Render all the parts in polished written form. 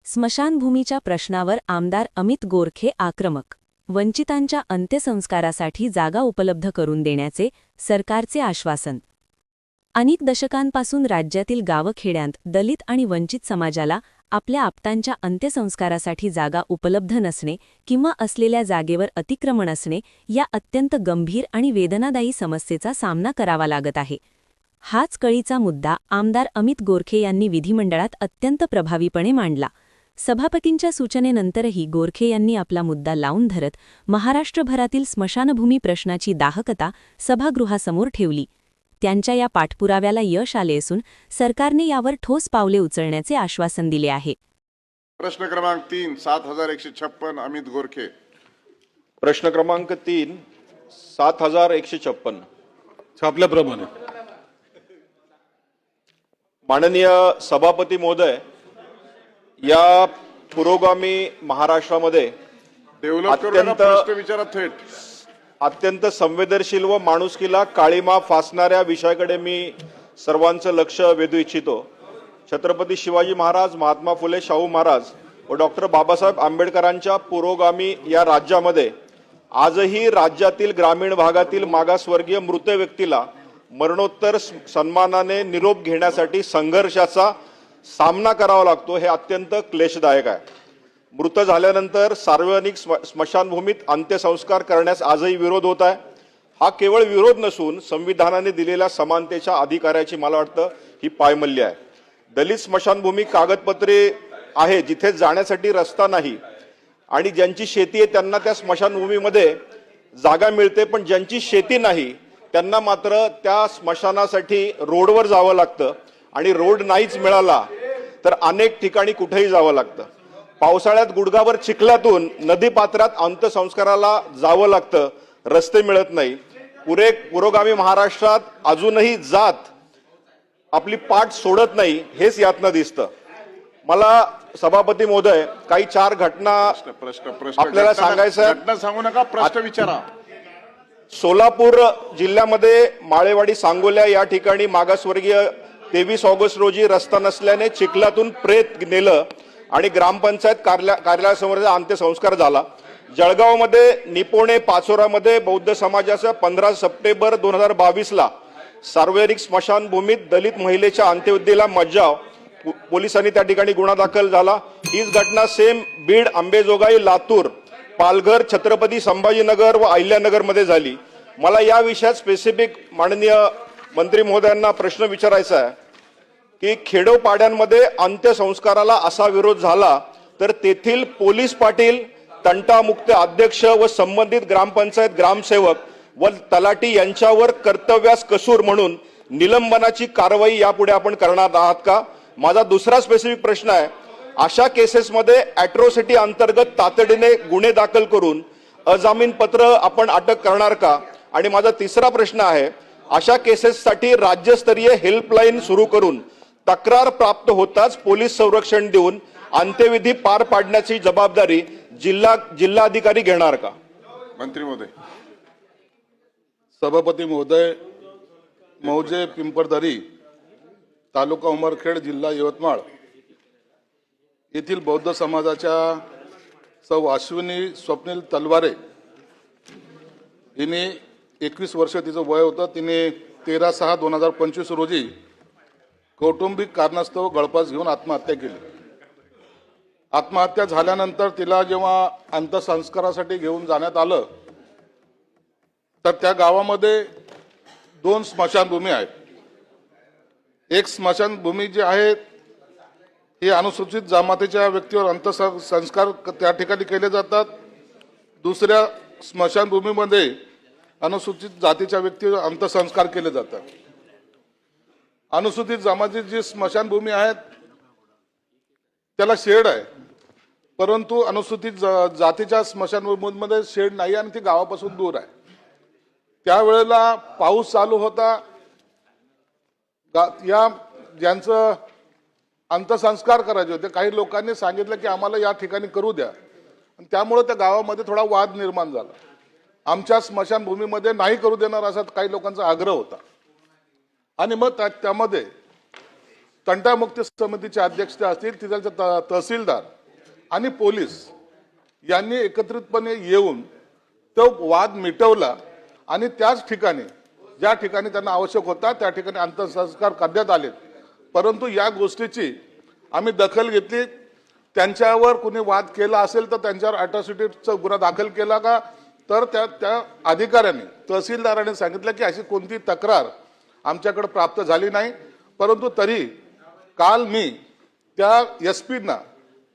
स्मशानभूमीच्या प्रश्नावर आमदार अमित गोरखे आक्रमक. वंचितांच्या अंत्यसंस्कारासाठी जागा उपलब्ध करून देण्याचे सरकारचे आश्वासन. अनेक दशकांपासून राज्यातील गावखेड्यांत दलित आणि वंचित समाजाला आपल्या आप्तांच्या अंत्यसंस्कारासाठी जागा उपलब्ध नसणे किंवा असलेल्या जागेवर अतिक्रमण असणे या अत्यंत गंभीर आणि वेदनादायी समस्येचा सामना करावा लागत आहे. हाच कळीचा मुद्दा आमदार अमित गोरखे यांनी विधिमंडळात अत्यंत प्रभावीपणे मांडला. सभापतींच्या सूचनेनंतरही गोरखे यांनी आपला मुद्दा लावून धरत महाराष्ट्रभरातील स्मशानभूमी प्रश्नाची दाहकता सभागृहासमोर ठेवली. त्यांच्या या पाठपुराव्याला यश आले असून सरकारने यावर ठोस पावले उचलण्याचे आश्वासन दिले आहे. प्रश्न क्रमांक 3 7156 अमित गोरखे. प्रश्न क्रमांक 3 7156. छापल्याप्रमाणे. माननीय सभापती महोदय, या पुरोगामी महाराष्ट्रामध्ये डेव्हलप करू नका, प्रश्न विचारा थेट. अत्यंत संवेदनशील व माणुसकीला काळीमा फासणाऱ्या विषयाकडे मी सर्वांचं लक्ष वेधू इच्छितो. छत्रपती शिवाजी महाराज, महात्मा फुले शाहू महाराज व डॉक्टर बाबासाहेब आंबेडकरांच्या पुरोगामी या राज्यामध्ये आजही राज्यातील ग्रामीण भागातील मागासवर्गीय मृत व्यक्तीला मरणोत्तर सन्मानाने निरोप घेण्यासाठी संघर्षाचा सामना करावा लागतो. हे अत्यंत क्लेशदायक आहे. मृत झाल्यानंतर सार्वजनिक स्मशानभूमीत अंत्यसंस्कार करण्यास आजही विरोध होत आहे. हा केवळ विरोध नसून संविधानाने दिलेल्या समानतेच्या अधिकाराची मला वाटतं ही पायमल्ली आहे. दलित स्मशानभूमी कागदपत्रे आहे जिथे जाण्यासाठी रस्ता नाही आणि ज्यांची शेती आहे त्यांना त्या स्मशानभूमीमध्ये जागा मिळते, पण ज्यांची शेती नाही त्यांना मात्र त्या स्मशानासाठी रोडवर जावं लागतं आणि रोड नाहीच मिळाला तर अनेक ठिकाणी कुठेही जावं लागतं. पावसाळ्यात गुडघाभर चिखलातून नदीपात्रात अंत्यसंस्काराला जावं लागतं, रस्ते मिळत नाही. पुरोगामी महाराष्ट्रात अजूनही जात आपली पाठ सोडत नाही, हेच यातनं दिसतं. मला सभापती महोदय काही 4 घटना आपल्याला सांगायचं. घटना सांगू नका, प्रश्न विचारा. सोलापूर जिल्ह्यामध्ये माळेवाडी सांगोल्या या ठिकाणी मागासवर्गीय 23 ऑगस्ट रोजी रस्ता नसल्याने चिखलातून प्रेत नेलं आणि ग्रामपंचायत कार्यालयासमोर अंत्यसंस्कार झाला. जळगावमध्ये निपोणे पाचोरामध्ये बौद्ध समाजाचा 15 सप्टेंबर 2022ला सार्वजनिक स्मशानभूमीत दलित महिलेच्या अंत्यविधीला मज्जाव, पोलिसांनी त्या ठिकाणी गुन्हा दाखल झाला. हीच घटना सेम बीड, अंबेजोगाई, लातूर, पालघर, छत्रपती संभाजीनगर व अहिल्यानगर मध्ये झाली. मला या विषयात स्पेसिफिक माननीय मंत्री महोदयांना प्रश्न विचारायचा आहे की खेडोपाड्यांमध्ये अंत्यसंस्काराला असा विरोध झाला तर तेथील पोलीस पाटील, तंटामुक्त अध्यक्ष व संबंधित ग्रामपंचायत ग्रामसेवक व तलाठी यांच्यावर कर्तव्यास कसूर म्हणून निलंबनाची कारवाई यापुढे आपण करणार आहात का? माझा दुसरा स्पेसिफिक प्रश्न आहे, अशा केसेसमध्ये अॅट्रॉसिटी अंतर्गत तातडीने गुन्हे दाखल करून अजामीन पत्र आपण अटक करणार का? आणि माझा तिसरा प्रश्न आहे, अशा केसेससाठी राज्यस्तरीय हेल्पलाईन सुरू करून तक्रार प्राप्त होताच पोलीस संरक्षण देऊन अंत्यविधी पार पाडण्याची जबाबदारी जिल्हाधिकारी घेणार का? मंत्री महोदय. सभापती महोदय, मौजे पिंपरदरी, तालुका उमरखेड, जिल्हा यवतमाळ येथील बौद्ध समाजाच्या सौ अश्विनी स्वप्नील तलवारे हिने 21 वर्ष तिचं वय होतं. तिने 13/6/2025 रोजी कौटुंबिक कारणास्तव गळफास घेऊन आत्महत्या केली. आत्महत्या झाल्यानंतर तिला जेव्हा अंत्यसंस्कारासाठी घेऊन जाण्यात आलं तर त्या गावामध्ये 2 स्मशानभूमी आहेत. एक स्मशानभूमी जी आहे ही अनुसूचित जमातीच्या व्यक्तीवर अंत्यसंस्कार त्या ठिकाणी केले जातात. दुसऱ्या स्मशानभूमीमध्ये अनुसूचित जातीच्या व्यक्तीवर अंत्यसंस्कार केले जातात. अनुसूचित जमातीची जी स्मशानभूमी आहेत त्याला शेड आहे, परंतु अनुसूचित जातीच्या स्मशानभूमीमध्ये शेड नाही आणि ती गावापासून दूर आहे. त्यावेळेला पाऊस चालू होता. या ज्यांचं अंत्यसंस्कार करायचे होते काही लोकांनी सांगितलं की आम्हाला या ठिकाणी करू द्या, आणि त्यामुळे त्या गावामध्ये थोडा वाद निर्माण झाला. आमच्या स्मशानभूमीमध्ये नाही करू देणार असा काही लोकांचा आग्रह होता. आणि मग त्यामध्ये तंटामुक्ती समितीचे अध्यक्ष असतील, तिथलचे तहसीलदार आणि पोलीस यांनी एकत्रितपणे येऊन तो वाद मिटवला आणि त्याच ठिकाणी ज्या ठिकाणी त्यांना आवश्यक होता त्या ठिकाणी अंत्यसंस्कार करण्यात आले. परंतु या गोष्टीची आम्ही दखल घेतली. त्यांच्यावर कुणी वाद केला असेल तर त्यांच्यावर अॅट्रॉसिटीचा गुन्हा दाखल केला का, तर त्या अधिकाऱ्यांनी तहसीलदारांनी सांगितलं की अशी कोणती तक्रार आमच्याकडे प्राप्त झाली नाही. परंतु तरी काल मी त्या SP-ना,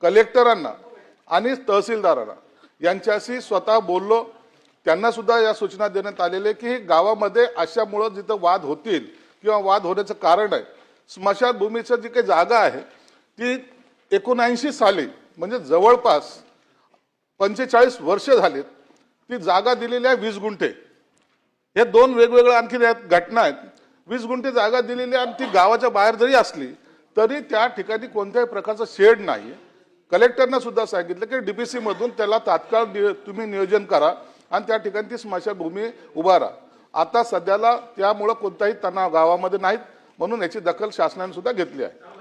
कलेक्टरांना आणि तहसीलदारांना यांच्याशी स्वतः बोललो. त्यांना सुद्धा या सूचना देण्यात आलेल्या की गावामध्ये अशामुळं जिथं वाद होतील किंवा वाद होण्याचं कारण आहे, स्मशानभूमीची जी काही जागा आहे ती 79 साली म्हणजे जवळपास 45 वर्ष झालीत ती जागा दिलेली आहे 20 गुंठे. हे दोन वेगवेगळ्या आणखी घटना आहेत. 20 गुंठे जागा दिलेली आहे आणि ती गावाच्या बाहेर जरी असली तरी त्या ठिकाणी कोणत्याही प्रकारचं शेड नाही. कलेक्टरना सुद्धा सांगितलं की DPC मधून त्याला तात्काळ तुम्ही नियोजन करा आणि त्या ठिकाणी ती स्मशानभूमी उभारा. आता सध्याला त्यामुळं कोणताही तणाव गावामध्ये नाहीत म्हणून याची दखल शासनाने सुद्धा घेतली आहे.